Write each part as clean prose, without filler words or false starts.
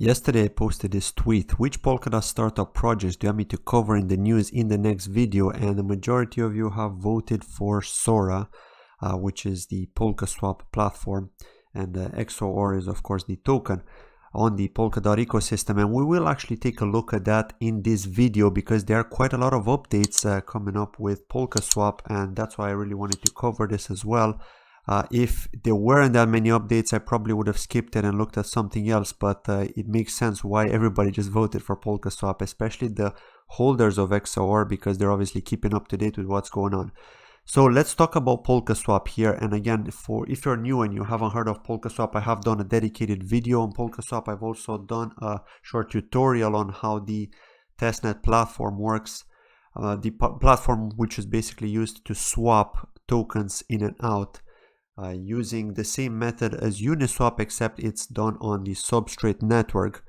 Yesterday I posted this tweet: which Polkadot startup projects do you want me to cover in the news in the next video? And the majority of you have voted for Sora, which is the Polkaswap platform, and XOR is of course the token on the Polkadot ecosystem. And we will actually take a look at that in this video because there are quite a lot of updates coming up with Polkaswap, and that's why I really wanted to cover this as well. If there weren't that many updates, I probably would have skipped it and looked at something else, but it makes sense why everybody just voted for Polkaswap, especially the holders of XOR, because they're obviously keeping up to date with what's going on. So let's talk about Polkaswap here. And again, if you're new and you haven't heard of Polkaswap, I have done a dedicated video on Polkaswap. I've also done a short tutorial on how the testnet platform works. The platform which is basically used to swap tokens in and out using the same method as Uniswap, except it's done on the substrate network.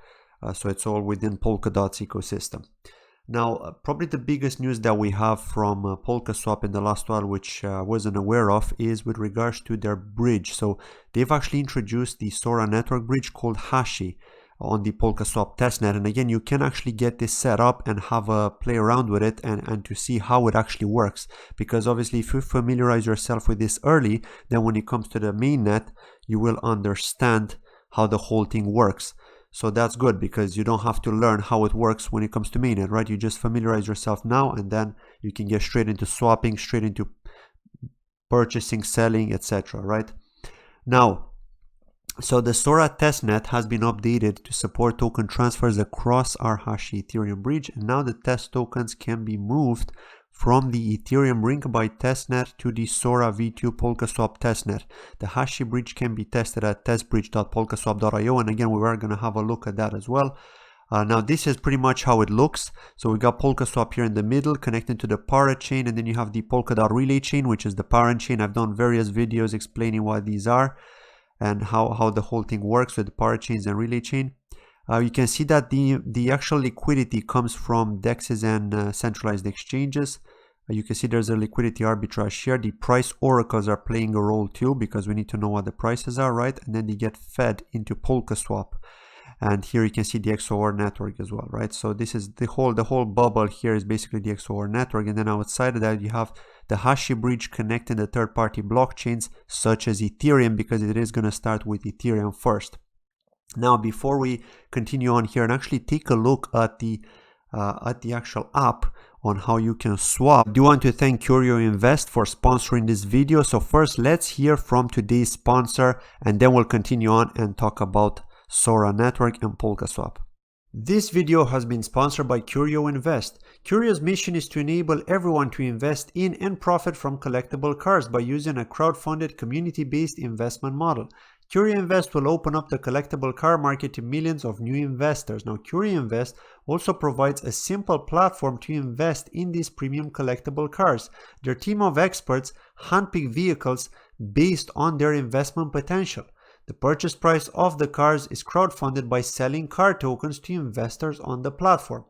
So it's all within Polkadot's ecosystem. Now, probably the biggest news that we have from Polkaswap in the last while, which I wasn't aware of, is with regards to their bridge. So they've actually introduced the Sora network bridge called Hashi on the Polkaswap testnet. And again, you can actually get this set up and have a play around with it and to see how it actually works. Because obviously, if you familiarize yourself with this early, then when it comes to the mainnet, you will understand how the whole thing works. So that's good because you don't have to learn how it works when it comes to mainnet, right? You just familiarize yourself now, and then you can get straight into swapping, straight into purchasing, selling, etc., right? Now, so the Sora testnet has been updated to support token transfers across our Hashi Ethereum bridge, and now the test tokens can be moved from the Ethereum Ring-byte testnet to the Sora v2 Polkaswap testnet. The Hashi bridge can be tested at testbridge.polkaswap.io, and again, we are going to have a look at that as well. Now, this is pretty much how it looks. So we got Polkaswap here in the middle, connected to the Para chain, and then you have the Polkadot relay chain, which is the parent chain. I've done various videos explaining what these are and how the whole thing works with the Para chains and relay chain. You can see that the actual liquidity comes from DEXs and centralized exchanges. You can see there's a liquidity arbitrage here. The price oracles are playing a role too, because we need to know what the prices are, right? And then they get fed into Polkaswap. And here you can see the XOR network as well, right? So this is the whole bubble here is basically the XOR network. And then outside of that, you have the Hashi bridge connecting the third-party blockchains such as Ethereum, because it is going to start with Ethereum first. Now, before we continue on here and actually take a look at the actual app on how you can swap, I do want to thank Curio Invest for sponsoring this video. So first, let's hear from today's sponsor, and then we'll continue on and talk about Sora network and Polkaswap. This video has been sponsored by Curio Invest. Curio's mission is to enable everyone to invest in and profit from collectible cars by using a crowdfunded, community-based investment model. Curio Invest will open up the collectible car market to millions of new investors. Now, Curio Invest also provides a simple platform to invest in these premium collectible cars. Their team of experts handpick vehicles based on their investment potential. The purchase price of the cars is crowdfunded by selling car tokens to investors on the platform.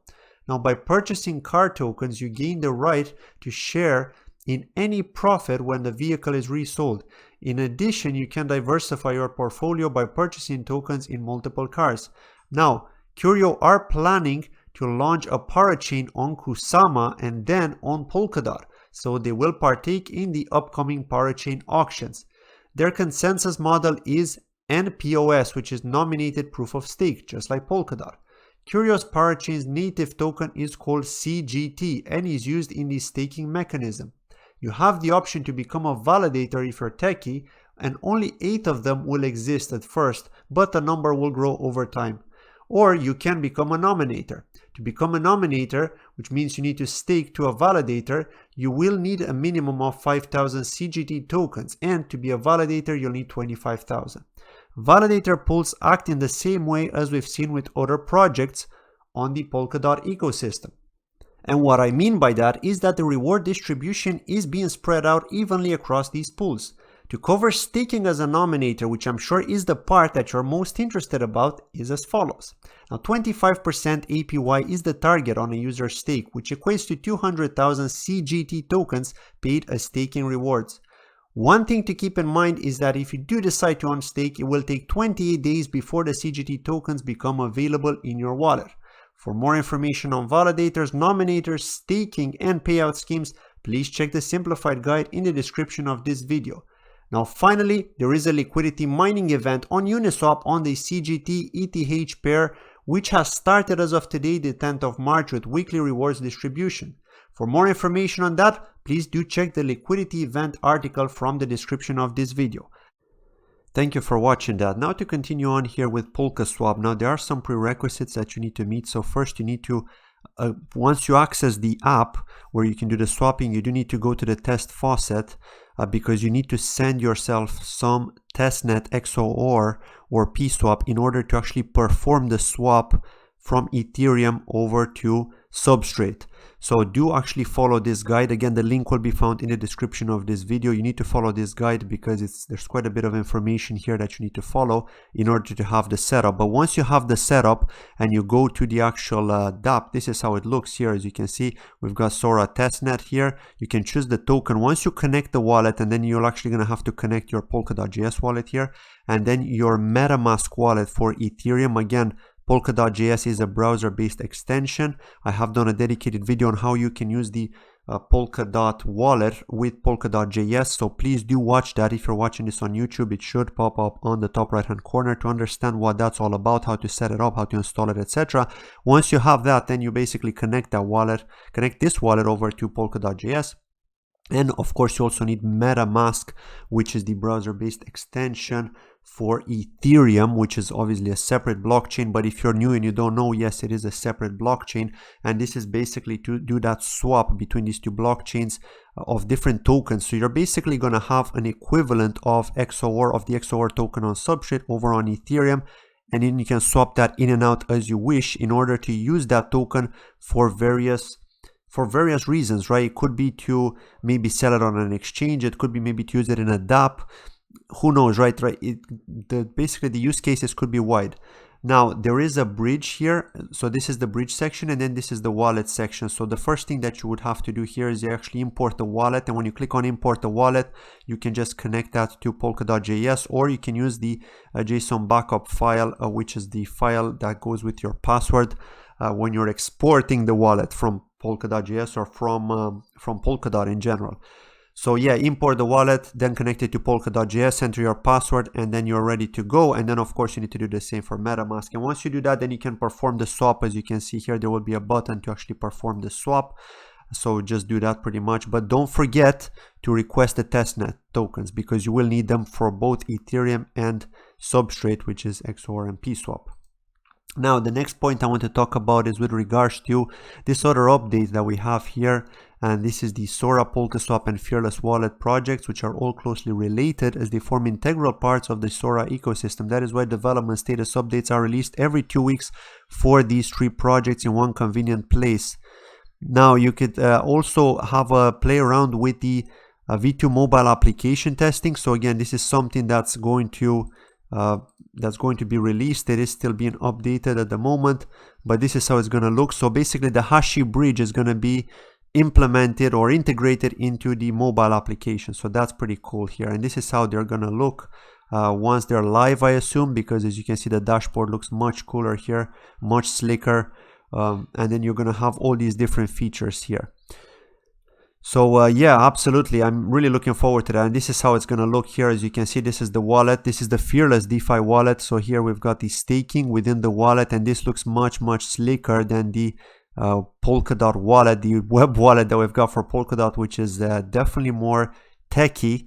Now, by purchasing car tokens, you gain the right to share in any profit when the vehicle is resold. In addition, you can diversify your portfolio by purchasing tokens in multiple cars. Now, Curio are planning to launch a parachain on Kusama and then on Polkadot, so they will partake in the upcoming parachain auctions. Their consensus model is NPOS, which is nominated proof of stake, just like Polkadot. Curio's parachain's native token is called CGT and is used in the staking mechanism. You have the option to become a validator if you're techie, and only 8 of them will exist at first, but the number will grow over time. Or you can become a nominator. To become a nominator, which means you need to stake to a validator, you will need a minimum of 5,000 CGT tokens, and to be a validator, you'll need 25,000. Validator pools act in the same way as we've seen with other projects on the Polkadot ecosystem. And what I mean by that is that the reward distribution is being spread out evenly across these pools. To cover staking as a nominator, which I'm sure is the part that you're most interested about, is as follows. Now, 25% APY is the target on a user stake, which equates to 200,000 CGT tokens paid as staking rewards. One thing to keep in mind is that if you do decide to unstake, it will take 28 days before the CGT tokens become available in your wallet. For more information on validators, nominators, staking, and payout schemes, please check the simplified guide in the description of this video. Now finally, there is a liquidity mining event on Uniswap on the CGT ETH pair, which has started as of today, the 10th of March, with weekly rewards distribution. For more information on that, please do check the liquidity event article from the description of this video. Thank you for watching that. Now to continue on here with Polkaswap. Now there are some prerequisites that you need to meet. So first you need to, once you access the app where you can do the swapping, you do need to go to the test faucet because you need to send yourself some testnet XOR or PSwap in order to actually perform the swap from Ethereum over to Substrate. So do actually follow this guide. Again, the link will be found in the description of this video. You need to follow this guide because there's quite a bit of information here that you need to follow in order to have the setup. But once you have the setup and you go to the actual dApp, this is how it looks here. As you can see, we've got Sora testnet here. You can choose the token. Once you connect the wallet, and then you're actually going to have to connect your Polkadot.js wallet here, and then your MetaMask wallet for Ethereum. Again, Polkadot.js is a browser-based extension. I have done a dedicated video on how you can use the Polkadot wallet with Polkadot.js, so please do watch that. If you're watching this on YouTube, it should pop up on the top right hand corner to understand what that's all about, how to set it up, how to install it, etc. Once you have that, then you basically connect that wallet, connect this wallet over to Polkadot.js. And of course, you also need MetaMask, which is the browser-based extension for Ethereum, which is obviously a separate blockchain. But if you're new and you don't know, yes, it is a separate blockchain. And this is basically to do that swap between these two blockchains of different tokens. So you're basically going to have an equivalent of XOR, of the XOR token on Substrate over on Ethereum. And then you can swap that in and out as you wish in order to use that token for various reasons, right? It could be to maybe sell it on an exchange. It could be maybe to use it in a dApp. Who knows, right? Basically, the use cases could be wide. Now, there is a bridge here. So this is the bridge section, and then this is the wallet section. So the first thing that you would have to do here is you actually import the wallet. And when you click on import the wallet, you can just connect that to Polkadot.js, or you can use the JSON backup file, which is the file that goes with your password when you're exporting the wallet from Polkadot.js or from Polkadot in general. So yeah, import the wallet, then connect it to Polkadot.js, enter your password, and then you're ready to go. And then of course you need to do the same for MetaMask. And once you do that, then you can perform the swap. As you can see here, there will be a button to actually perform the swap. So just do that pretty much. But don't forget to request the testnet tokens because you will need them for both Ethereum and Substrate, which is XOR and PSwap. Now, the next point I want to talk about is with regards to this other update that we have here. And this is the Sora, Polkaswap, and Fearless Wallet projects, which are all closely related as they form integral parts of the Sora ecosystem. That is why development status updates are released every 2 weeks for these 3 projects in one convenient place. Now, you could also have a play around with the V2 mobile application testing. So again, this is something that's going to be released. It is still being updated at the moment, but this is how it's going to look. So basically the Hashi bridge is going to be implemented or integrated into the mobile application. So that's pretty cool here. And this is how they're going to look once they're live, I assume, because as you can see, the dashboard looks much cooler here, much slicker. And then you're going to have all these different features here. So yeah, absolutely. I'm really looking forward to that. And this is how it's going to look here. As you can see, this is the wallet. This is the Fearless DeFi wallet. So here we've got the staking within the wallet, and this looks much slicker than the Polkadot wallet, the web wallet that we've got for Polkadot, which is definitely more techy.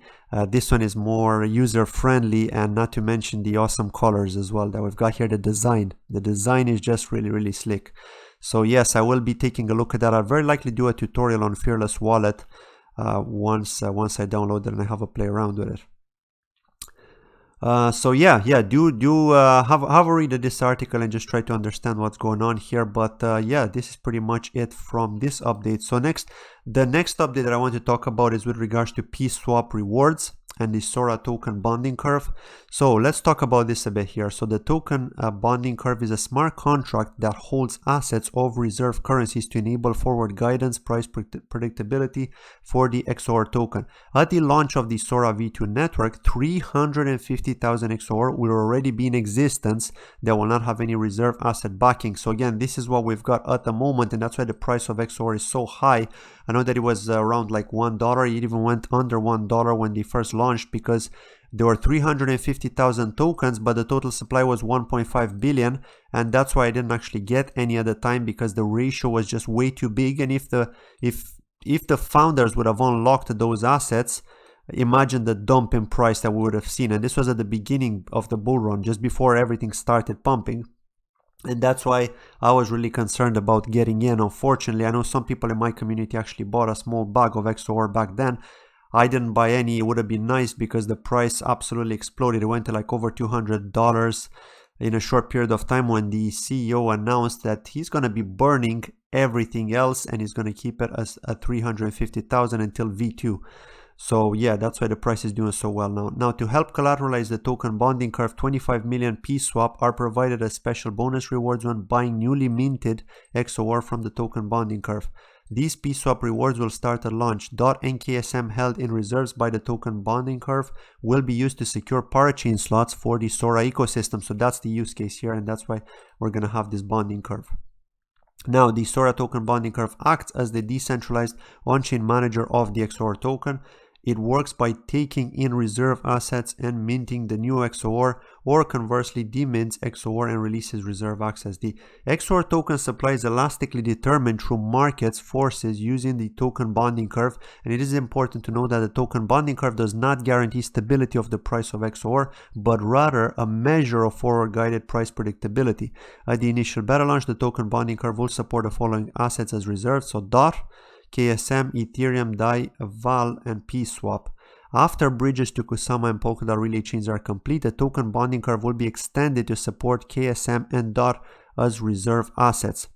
This one is more user friendly, and not to mention the awesome colors as well that we've got here. The design is just really slick. So yes, I will be taking a look at that. I'll very likely do a tutorial on Fearless Wallet once I download it and I have a play around with it. So yeah, do have a read of this article and just try to understand what's going on here. But yeah, this is pretty much it from this update. So the next update that I want to talk about is with regards to PSwap rewards and the Sora token bonding curve. So let's talk about this a bit here. So the token bonding curve is a smart contract that holds assets of reserve currencies to enable forward guidance, price predictability for the XOR token. At the launch of the Sora V2 network, 350,000 XOR will already be in existence that will not have any reserve asset backing. So again, this is what we've got at the moment, and that's why the price of XOR is so high. I know that it was around like $1. It even went under $1 when they first launched, because there were 350,000 tokens, but the total supply was 1.5 billion, and that's why I didn't actually get any at the time, because the ratio was just way too big. And if the founders would have unlocked those assets, imagine the dump in price that we would have seen. And this was at the beginning of the bull run, just before everything started pumping. And that's why I was really concerned about getting in. Unfortunately, I know some people in my community actually bought a small bag of XOR back then. I didn't buy any. It would have been nice, because the price absolutely exploded. It went to like over $200 in a short period of time, when the CEO announced that he's going to be burning everything else and he's going to keep it as at 350,000 until V2. So yeah, that's why the price is doing so well now. Now, to help collateralize the token bonding curve, 25 million PSwap are provided as special bonus rewards when buying newly minted XOR from the token bonding curve. These PSwap rewards will start at launch. .NKSM held in reserves by the token bonding curve will be used to secure parachain slots for the Sora ecosystem. So that's the use case here, and that's why we're going to have this bonding curve. Now, the Sora token bonding curve acts as the decentralized on-chain manager of the XOR token. It works by taking in reserve assets and minting the new XOR, or conversely demints XOR and releases reserve access. The XOR token supply is elastically determined through markets forces using the token bonding curve, and it is important to know that the token bonding curve does not guarantee stability of the price of XOR, but rather a measure of forward guided price predictability. At the initial beta launch, the token bonding curve will support the following assets as reserves: so DOT, KSM, Ethereum, DAI, VAL, and PSwap. After bridges to Kusama and Polkadot relay chains are complete, the token bonding curve will be extended to support KSM and DOT as reserve assets.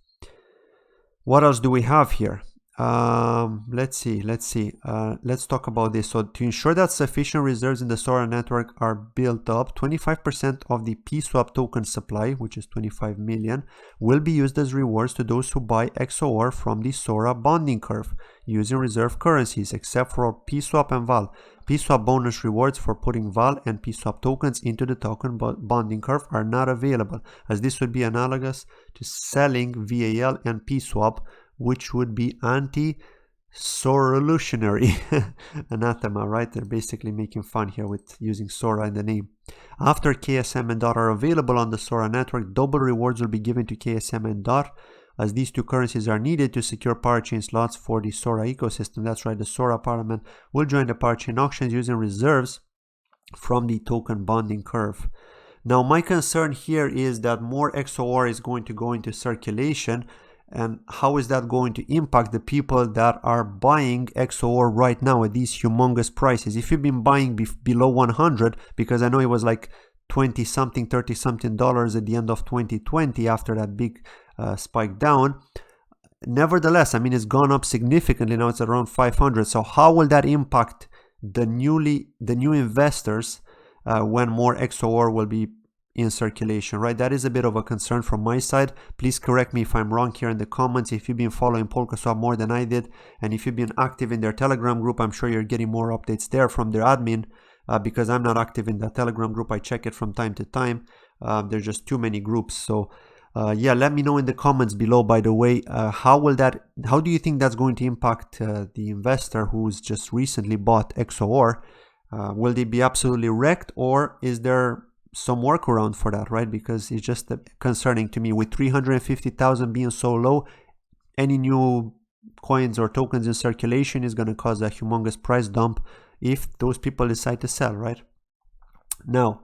What else do we have here? Let's talk about this. So to ensure that sufficient reserves in the Sora network are built up, 25% of the PSwap token supply, which is 25 million, will be used as rewards to those who buy XOR from the Sora bonding curve using reserve currencies, except for PSwap and VAL. PSwap bonus rewards for putting VAL and PSwap tokens into the token bonding curve are not available, as this would be analogous to selling VAL and PSwap, which would be anti-Sora-lutionary. Anathema, right? They're basically making fun here with using Sora in the name. After KSM and DOT are available on the Sora network, double rewards will be given to KSM and DOT, as these two currencies are needed to secure parachain slots for the Sora ecosystem. That's right, the Sora Parliament will join the parachain auctions using reserves from the token bonding curve. Now, my concern here is that more XOR is going to go into circulation, and how is that going to impact the people that are buying XOR right now at these humongous prices? If you've been buying below 100, because I know it was like 20 something, 30 something dollars at the end of 2020 after that big spike down. Nevertheless, I mean, it's gone up significantly. Now it's around 500. So how will that impact the new investors when more XOR will be in circulation, right? That is a bit of a concern from my side. Please correct me if I'm wrong here in the comments. If you've been following Polkaswap more than I did, and if you've been active in their Telegram group, I'm sure you're getting more updates there from their admin, because I'm not active in that Telegram group. I check it from time to time. There's just too many groups. So yeah, let me know in the comments below, by the way, how do you think that's going to impact the investor who's just recently bought XOR? Will they be absolutely wrecked, or is there some workaround for that, right? Because it's just concerning to me. With 350,000 being so low, any new coins or tokens in circulation is going to cause a humongous price dump if those people decide to sell, right? Now,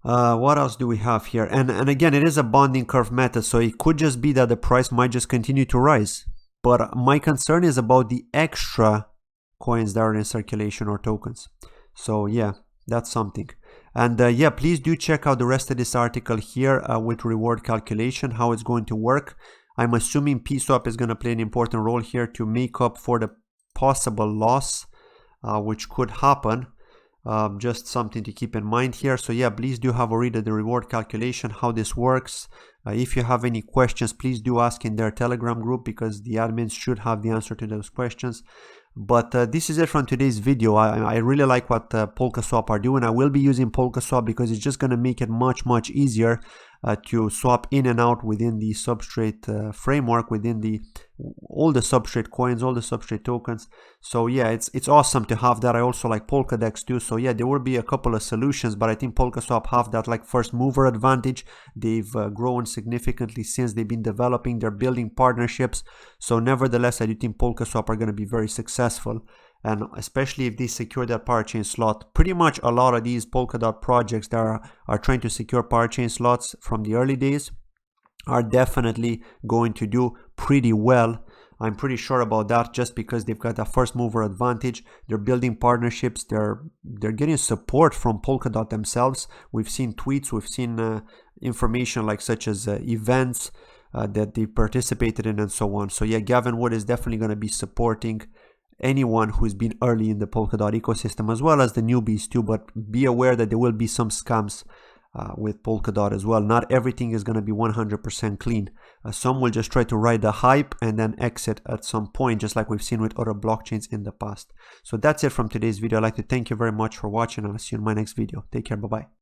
what else do we have here? And again, it is a bonding curve method, so it could just be that the price might just continue to rise. But my concern is about the extra coins that are in circulation or tokens. So yeah, that's something. And yeah, please do check out the rest of this article here with reward calculation, how it's going to work. I'm assuming PSwap is going to play an important role here to make up for the possible loss which could happen. Just something to keep in mind here. So yeah, please do have a read of the reward calculation, how this works. If you have any questions, please do ask in their Telegram group, because the admins should have the answer to those questions. But this is it from today's video. I really like what Polkaswap are doing. I will be using Polkaswap because it's just going to make it much easier to swap in and out within the substrate framework, within all the substrate coins, all the substrate tokens. So yeah, it's awesome to have that. I also like Polkadex too. So yeah, there will be a couple of solutions, but I think Polkaswap have that like first mover advantage. They've grown significantly since they've been developing. They're building partnerships. So nevertheless, I do think Polkaswap are going to be very successful. And especially if they secure that parachain slot. Pretty much a lot of these Polkadot projects that are trying to secure parachain slots from the early days are definitely going to do pretty well. I'm pretty sure about that, just because they've got a first mover advantage. They're building partnerships. They're getting support from Polkadot themselves. We've seen tweets, we've seen information like such as events that they participated in and so on. So yeah, Gavin Wood is definitely going to be supporting anyone who's been early in the Polkadot ecosystem, as well as the newbies too. But be aware that there will be some scams with Polkadot as well. Not everything is going to be 100% clean. Some will just try to ride the hype and then exit at some point, just like we've seen with other blockchains in the past. So that's it from today's video. I'd like to thank you very much for watching, and I'll see you in my next video. Take care. Bye-bye.